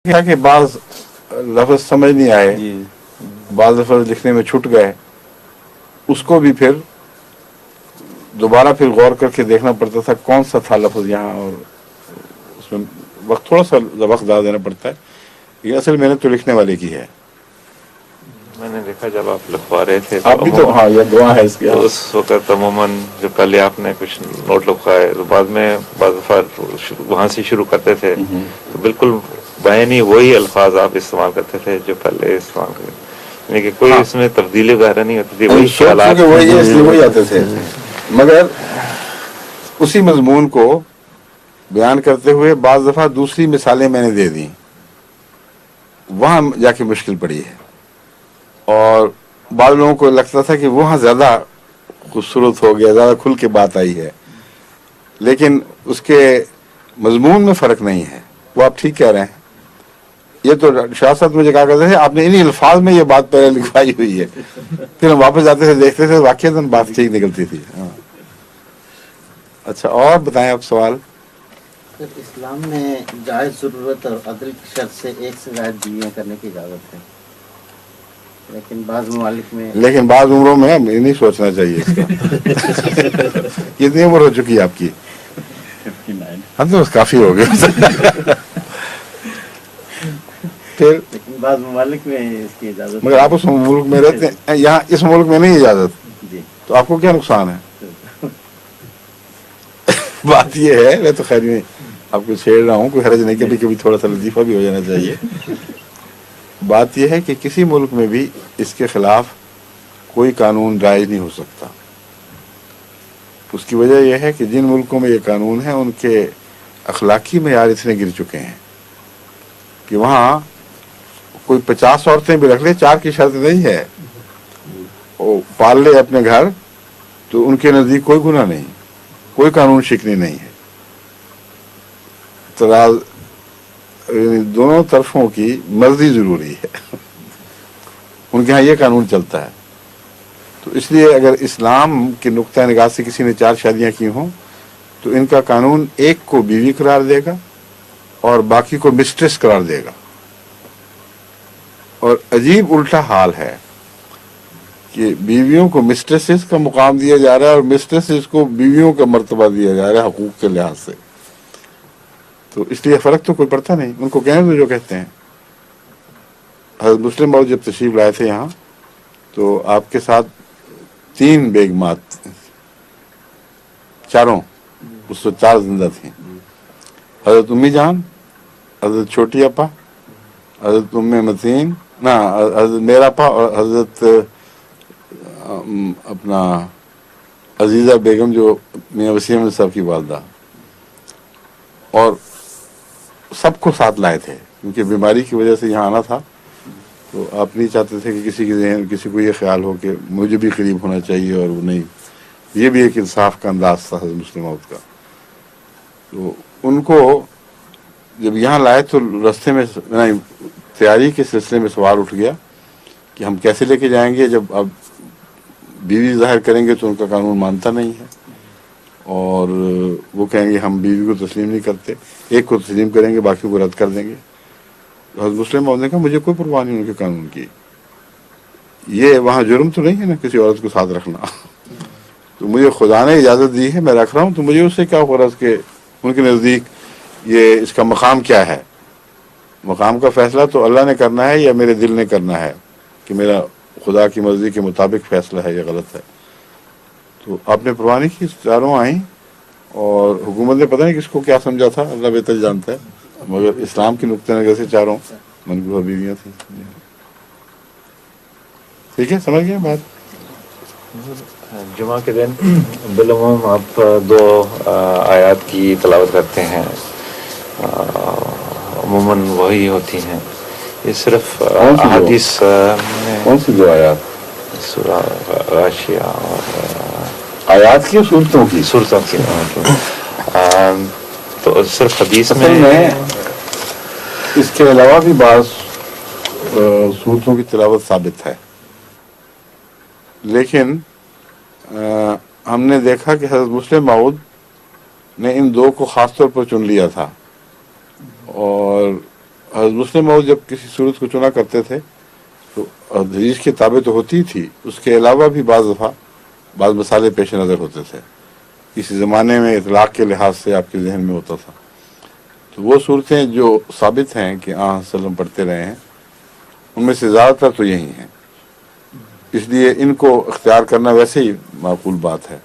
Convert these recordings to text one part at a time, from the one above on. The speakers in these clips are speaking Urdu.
کیا کہ بعض لفظ سمجھ نہیں آئے، بعض لفظ لکھنے میں چھوٹ گئے، اس کو بھی پھر دوبارہ پھر غور کر کے دیکھنا پڑتا تھا کون سا تھا لفظ یہاں، اور اس میں وقت تھوڑا سا وقت زیادہ دینا پڑتا ہے. یہ اصل محنت تو لکھنے والے کی ہے. میں نے دیکھا جب آپ لکھوا رہے تھے آپ بھی تو، ہاں، یہ دعا ہے اس کی. اس وقت عموماً جو پہلے آپ نے کچھ نوٹ لکھوائے تو بعد میں بعض دفعہ وہاں سے شروع کرتے تھے تو بالکل بیانی وہی الفاظ آپ استعمال کرتے تھے جو پہلے استعمال کرتے تھے، یعنی کہ کوئی اس میں تبدیلی وغیرہ نہیں ہوتی تھی، وہی خیالات وہی آتے تھے. مگر اسی مضمون کو بیان کرتے ہوئے بعض دفعہ دوسری مثالیں میں نے دے دیں، وہاں جا کے مشکل پڑی ہے. اور بعض لوگوں کو لگتا تھا کہ وہاں زیادہ خوبصورت ہو گیا، زیادہ کھل کے بات آئی ہے، لیکن اس کے مضمون میں فرق نہیں ہے. وہ آپ ٹھیک کہہ رہے ہیں. یہ تو شاہ صاحب مجھے کہا کرتے تھے آپ نے انہی الفاظ میں یہ بات پہلے لکھوائی ہوئی ہے، پھر ہم واپس جاتے تھے دیکھتے تھے واقعی بات ٹھیک نکلتی تھی. ہاں اچھا، اور بتائیں آپ سوال. اسلام میں جائز ضرورت اور عدل کی شرط سے ایک سے زائد بیویاں کرنے کی اجازت ہے، لیکن بعض ممالک میں، لیکن بعض عمروں میں نہیں سوچنا چاہیے اس کا. کتنی عمر ہو چکی ہے آپ کی؟ 59. ہم تو بس کافی ہو گئے. پھر لیکن بعض ممالک میں اس کی اجازت، مگر آپ اس ملک میں رہتے ہیں، یہاں اس ملک میں نہیں اجازت، جی، تو آپ کو کیا نقصان ہے؟ بات یہ ہے، میں تو خیر نہیں آپ کو چھیڑ رہا ہوں، کوئی حرج نہیں، کبھی کبھی تھوڑا سا لطیفہ بھی ہو جانا چاہیے. بات یہ ہے کہ کسی ملک میں بھی اس کے خلاف کوئی قانون رائج نہیں ہو سکتا. اس کی وجہ یہ ہے کہ جن ملکوں میں یہ قانون ہے ان کے اخلاقی معیار اتنے گر چکے ہیں کہ وہاں کوئی 50 عورتیں بھی رکھ لے، 4 کی شرط نہیں ہے، وہ پال لے اپنے گھر، تو ان کے نزدیک کوئی گناہ نہیں، کوئی قانون شکنی نہیں ہے. دونوں طرفوں کی مرضی ضروری ہے. ان کے ہاں یہ قانون چلتا ہے. تو اس لیے اگر اسلام کے نقطۂ نگاہ سے کسی نے 4 شادیاں کی ہوں تو ان کا قانون ایک کو بیوی قرار دے گا اور باقی کو مسٹریس قرار دے گا. اور عجیب الٹا حال ہے کہ بیویوں کو مسٹریسز کا مقام دیا جا رہا ہے اور مسٹریسز کو بیویوں کا مرتبہ دیا جا رہا ہے حقوق کے لحاظ سے. تو اس لیے فرق تو کوئی پڑتا نہیں، ان کو کہنے دو جو کہتے ہیں. حضرت مسلم موعود جب تشریف لائے تھے یہاں تو آپ کے ساتھ 3 بیگمات، چاروں اس وقت 4 زندہ تھیں. حضرت امی جان، حضرت چھوٹی اپا، حضرت ام متین، حضرت میرا اپا، اور حضرت اپنا عزیزہ بیگم جو میاں وسیم احمد صاحب کی والدہ. اور سب کو ساتھ لائے تھے کیونکہ بیماری کی وجہ سے یہاں آنا تھا، تو آپ نہیں چاہتے تھے کہ کسی کے ذہن کسی کو یہ خیال ہو کہ مجھے بھی قریب ہونا چاہیے اور وہ نہیں. یہ بھی ایک انصاف کا انداز تھا حضرت مسلم موعود کا. تو ان کو جب یہاں لائے تو راستے میں تیاری کے سلسلے میں سوال اٹھ گیا کہ ہم کیسے لے کے جائیں گے، جب اب بیوی ظاہر کریں گے تو ان کا قانون مانتا نہیں ہے، اور وہ کہیں گے ہم بیوی کو تسلیم نہیں کرتے، ایک کو تسلیم کریں گے باقی کو رد کر دیں گے. حضرت مسلم موعود نے کہا مجھے کوئی پرواہ نہیں ان کے قانون کی، یہ وہاں جرم تو نہیں ہے نا کسی عورت کو ساتھ رکھنا. تو مجھے خدا نے اجازت دی ہے، میں رکھ رہا ہوں، تو مجھے اس سے کیا غرض کہ ان کے نزدیک یہ اس کا مقام کیا ہے. مقام کا فیصلہ تو اللہ نے کرنا ہے یا میرے دل نے کرنا ہے کہ میرا خدا کی مرضی کے مطابق فیصلہ ہے یا غلط ہے. تو آپ نے پرواہ نہیں کی، چاروں آئیں، اور حکومت نے پتہ نہیں کس کو کیا سمجھا تھا، اللہ بہتر جانتا ہے، مگر اسلام کی نقطۂ نظر سے چاروں منقوہ بیویاں تھیں. ٹھیک ہے، سمجھ گئے بات. جمعہ کے دن بالعموم آپ 2 آیات کی تلاوت کرتے ہیں، عموماً وہی ہوتی ہیں. یہ صرف احادیث کون سی 2 آیات؟ سورہ غاشیہ اور آیات کی صورتوں کی تو صرف حدیث میں اس کے علاوہ بھی بعض صورتوں کی تلاوت ثابت ہے، لیکن ہم نے دیکھا کہ حضرت مسلم موعود نے ان 2 کو خاص طور پر چن لیا تھا، اور حضرت مسلم موعود جب کسی صورت کو چنا کرتے تھے تو حدیث کی کتابیں تو ہوتی تھی، اس کے علاوہ بھی بعض دفعہ بعض مسائل پیش نظر ہوتے تھے، کسی زمانے میں اطلاق کے لحاظ سے آپ کے ذہن میں ہوتا تھا، تو وہ صورتیں جو ثابت ہیں کہ آن وسلم پڑھتے رہے ہیں ان میں سے زیادہ تر تو یہی ہیں، اس لیے ان کو اختیار کرنا ویسے ہی معقول بات ہے،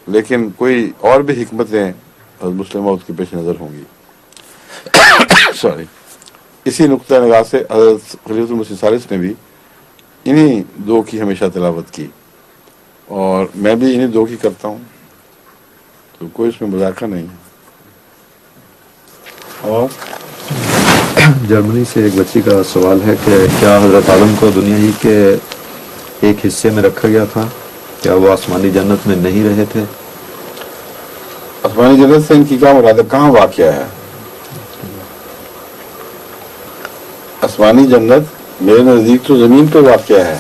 لیکن کوئی اور بھی حکمتیں حضرت مسلم موعود کے پیش نظر ہوں گی سوری۔ اسی نقطۂ نگاہ سے حضرت خلیفۃ المسیح الثالث نے بھی انہی دو کی ہمیشہ تلاوت کی، اور میں بھی انہی دو کی کرتا ہوں، تو کوئی اس میں مذاکرہ نہیں ہے۔ اور جرمنی سے ایک بچی کا سوال ہے کہ کیا حضرت آدم کو دنیا ہی کے ایک حصے میں رکھا گیا تھا؟ کیا وہ آسمانی جنت میں نہیں رہے تھے؟ آسمانی جنت سے ان کی کیا مراد ہے؟ کہاں واقع ہے آسمانی جنت؟ میرے نزدیک تو زمین پہ واقع ہے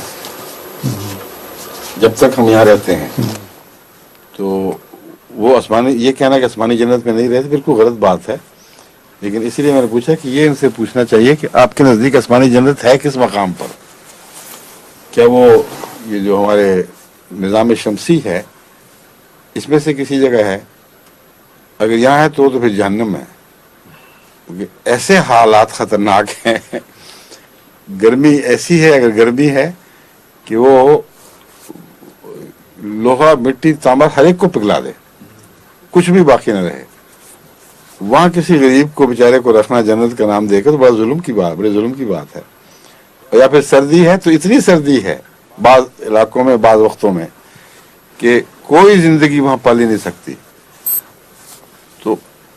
جب تک ہم یہاں رہتے ہیں، تو وہ آسمانی، یہ کہنا کہ آسمانی جنت میں نہیں رہتے بالکل غلط بات ہے، لیکن اسی لیے میں نے پوچھا کہ یہ ان سے پوچھنا چاہیے کہ آپ کے نزدیک آسمانی جنت ہے کس مقام پر؟ کیا وہ یہ جو ہمارے نظام شمسی ہے اس میں سے کسی جگہ ہے؟ اگر یہاں ہے تو پھر جہنم ہے، کیونکہ ایسے حالات خطرناک ہیں، گرمی ایسی ہے، اگر گرمی ہے کہ وہ لوہا مٹی تانبا ہر ایک کو پگھلا دے، کچھ بھی باقی نہ رہے، وہاں کسی غریب کو بیچارے کو رکھنا جنت کا نام دے کر تو بڑے ظلم کی بات ہے۔ یا پھر سردی ہے تو اتنی سردی ہے بعض علاقوں میں بعض وقتوں میں کہ کوئی زندگی وہاں پال ہی نہیں سکتی، تو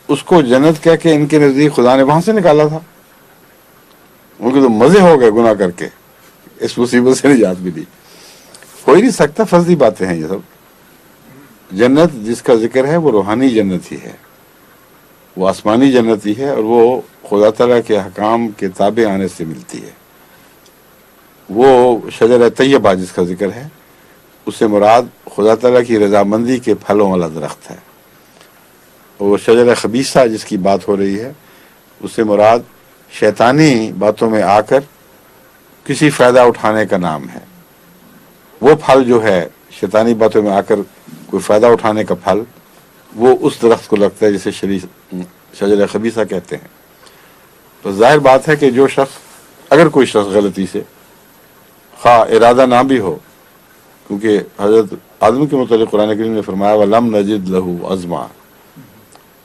اس کو جنت کہہ کے ان کے نزدیک خدا نے وہاں سے نکالا تھا، ان کو تو مزے ہو گئے گناہ کر کے، اس مصیبت سے نجات ملی۔ ہو ہی نہیں سکتا، فرضی باتیں ہیں یہ سب۔ جنت جس کا ذکر ہے وہ روحانی جنت ہی ہے، وہ آسمانی جنت ہی ہے، اور وہ خدا تعالیٰ کے احکام کے تابع آنے سے ملتی ہے۔ وہ شجر طیبہ جس کا ذکر ہے اس سے مراد خدا تعالیٰ کی رضامندی کے پھلوں والا درخت ہے، اور وہ شجر خبیثہ جس کی بات ہو رہی ہے اس سے مراد شیطانی باتوں میں آ کر کسی فائدہ اٹھانے کا نام ہے۔ وہ پھل جو ہے شیطانی باتوں میں آ کر کوئی فائدہ اٹھانے کا پھل، وہ اس درخت کو لگتا ہے جسے شجر خبیثہ کہتے ہیں۔ تو ظاہر بات ہے کہ جو شخص، اگر کوئی شخص غلطی سے، خواہ ارادہ نہ بھی ہو، کیونکہ حضرت آدم کے متعلق قرآن کریم نے فرمایا وَلَمْ نَجِدْ لَهُ عَزْمًا،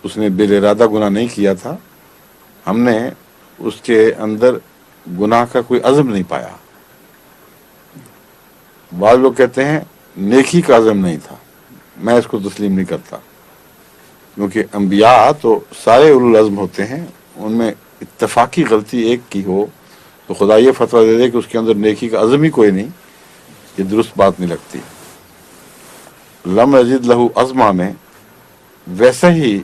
اس نے بالارادہ گناہ نہیں کیا تھا، ہم نے اس کے اندر گناہ کا کوئی عزم نہیں پایا۔ بعض لوگ کہتے ہیں نیکی کا عزم نہیں تھا، میں اس کو تسلیم نہیں کرتا، کیونکہ انبیاء تو سارے اولو العزم ہوتے ہیں، ان میں اتفاقی غلطی ایک کی ہو تو خدا یہ فتویٰ دے دے کہ اس کے اندر نیکی کا عزم ہی کوئی نہیں، یہ درست بات نہیں لگتی۔ لم یجد لہو عزما میں ویسا ہی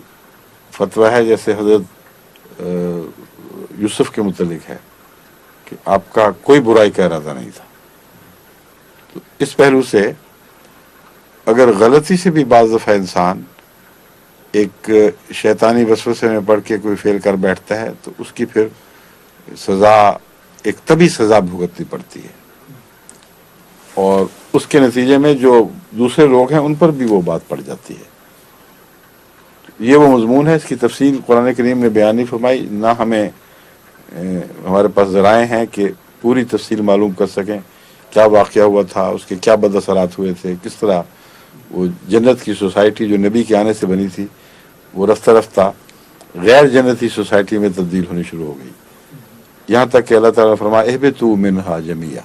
فتویٰ ہے جیسے حضرت یوسف کے متعلق ہے کہ آپ کا کوئی برائی کا ارادہ نہیں تھا۔ تو اس پہلو سے اگر غلطی سے بھی بعض دفعہ انسان ایک شیطانی وسوسے میں پڑھ کے کوئی فعل کر بیٹھتا ہے تو اس کی پھر سزا، ایک طبی سزا بھگتنی پڑتی ہے، اور اس کے نتیجے میں جو دوسرے لوگ ہیں ان پر بھی وہ بات پڑ جاتی ہے۔ یہ وہ مضمون ہے، اس کی تفصیل قرآن کریم نے بیان نہیں فرمائی، نہ ہمیں ہمارے پاس ذرائع ہیں کہ پوری تفصیل معلوم کر سکیں کیا واقعہ ہوا تھا، اس کے کیا بد اثرات ہوئے تھے، کس طرح وہ جنت کی سوسائٹی جو نبی کے آنے سے بنی تھی وہ رفتہ رفتہ غیر جنتی سوسائٹی میں تبدیل ہونی شروع ہو گئی، یہاں تک کہ اللہ تعالیٰ نے فرمایا اہبطوا منہا جمیعا،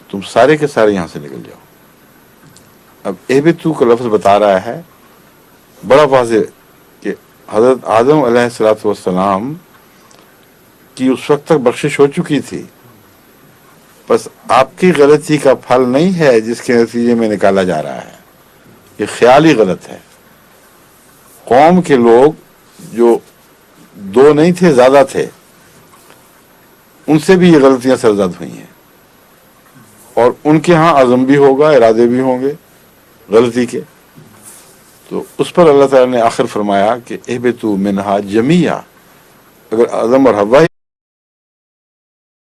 تم سارے کے سارے یہاں سے نکل جاؤ۔ اب اہبطوا کا لفظ بتا رہا ہے بڑا واضح کہ حضرت آدم علیہ الصلوۃ والسلام کی اس وقت تک بخشش ہو چکی تھی، بس آپ کی غلطی کا پھل نہیں ہے جس کے نتیجے میں نکالا جا رہا ہے، یہ خیال ہی غلط ہے۔ قوم کے لوگ جو دو نہیں تھے زیادہ تھے، ان سے بھی یہ غلطیاں سرزد ہوئی ہیں، اور ان کے ہاں عزم بھی ہوگا، ارادے بھی ہوں گے غلطی کے، تو اس پر اللہ تعالیٰ نے آخر فرمایا کہ اہبطوا منہا جمیعا، اگر آدم اور حوا ہی